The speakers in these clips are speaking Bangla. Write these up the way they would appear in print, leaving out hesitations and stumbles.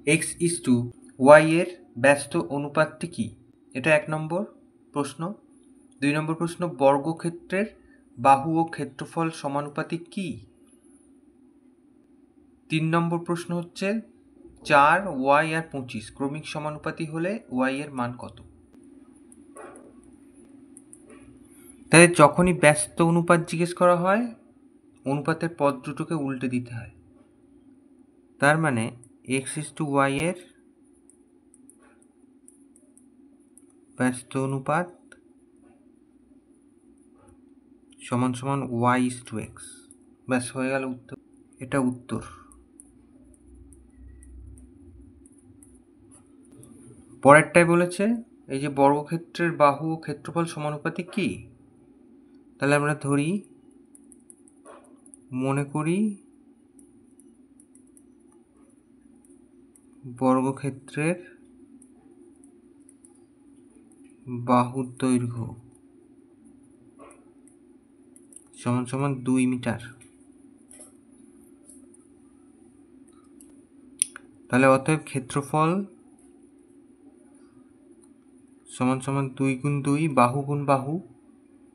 এক্স ইস টু ওয়াই এর ব্যস্ত অনুপাতটি কি? এটা 1 নম্বর প্রশ্ন। 2 নম্বর প্রশ্ন, বর্গক্ষেত্রের বাহু ও ক্ষেত্রফল সমানুপাতিক কি? 3 নম্বর প্রশ্ন হচ্ছে 4 ওয়াই আর 25 ক্রমিক সমানুপাতি হলে ওয়াই এর মান কত? তাই যখনই ব্যস্ত অনুপাত জিজ্ঞেস করা হয়, অনুপাতের পদ দুটোকে উল্টে দিতে হয়। তার মানে এক্স ইস টু ওয়াই এর ব্যস্ত অনুপাত সমান সমান ওয়াই ইস টু এক্স। ব্যাস হয়ে গেল উত্তর। এটা উত্তর। পরেরটাই বলেছে এই যে বর্গক্ষেত্রের বাহু ও ক্ষেত্রফল সমানুপাতিক কি? তাহলে আমরা ধরি, মনে করি বর্গক্ষেত্রের বাহুর দৈর্ঘ্য সমান সমান 2 মিটার। তাহলে অতএব ক্ষেত্রফল সমান সমান 2 গুণ 2 বাহু গুণ বাহু,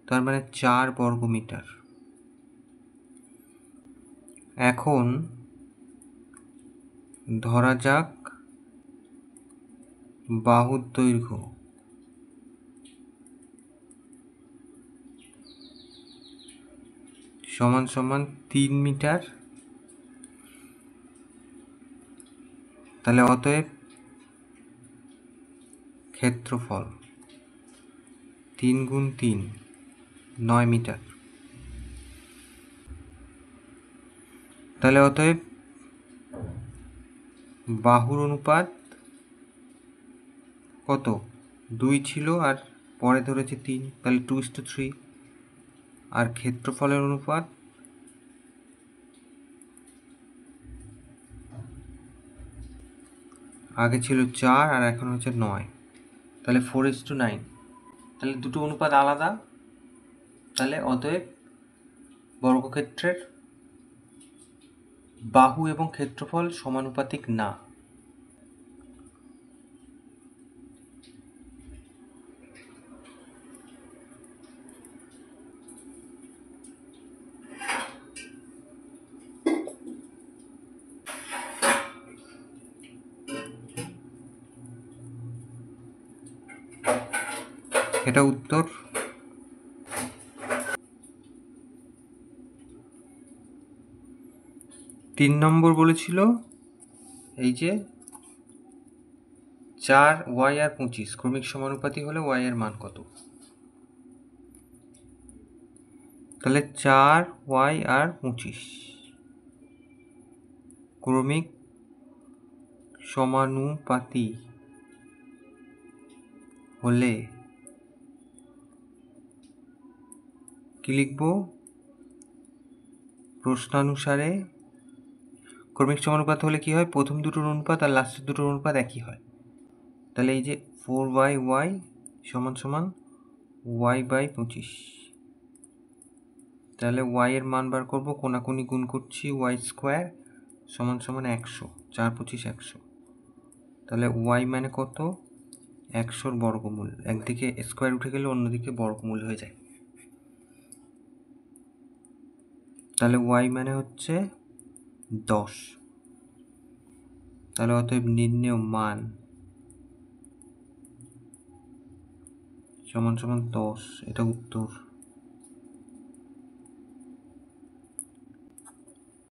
তার মানে 4 বর্গমিটার। এখন ধরা যাক বাহুর দৈর্ঘ্য সমান সমান 3 মিটার। তাহলে অতএব ক্ষেত্রফল 3 গুণ 3 9 মিটার। তাহলে অতএব বাহুর অনুপাত কত? 2 ছিল আর পরে ধরেছে 3, তাহলে 2:3। আর ক্ষেত্রফলের অনুপাত আগে ছিল 4 আর এখন হচ্ছে 9, তাহলে 4:9। তাহলে দুটো অনুপাত আলাদা। তাহলে অতএব বর্গক্ষেত্রের বাহু এবং ক্ষেত্রফল সমানুপাতিক না। এটা উত্তর। 3 নম্বর বলেছিল এই যে 4 ওয়াই আর 25 ক্রমিক সমানুপাতি হলে ওয়াই এর মান কত? তাহলে 4 ওয়াই আর 25 ক্রমিক সমানুপাতি হলে কি লিখব? প্রশ্নানুসারে ক্রমিক সমানুপাত হলে কি হয়? প্রথম দুটোর অনুপাত আর লাস্টের দুটোর অনুপাত একই হয়। তাহলে এই যে 4y সমান সমান y/25। তাহলে y এর মান বার করব, কোনাকুনি গুণ করছি, y² সমান সমান 100, 4 25 100। তাহলে y মানে কত? 100 বর্গমূল। একদিকে স্কোয়ার উঠে গেলে অন্যদিকে বর্গমূল হয়ে যায়। তাহলে y মানে হচ্ছে 10। তাহলে অতএব নির্ণেয় মান সমান সমান 10। এটা উত্তর।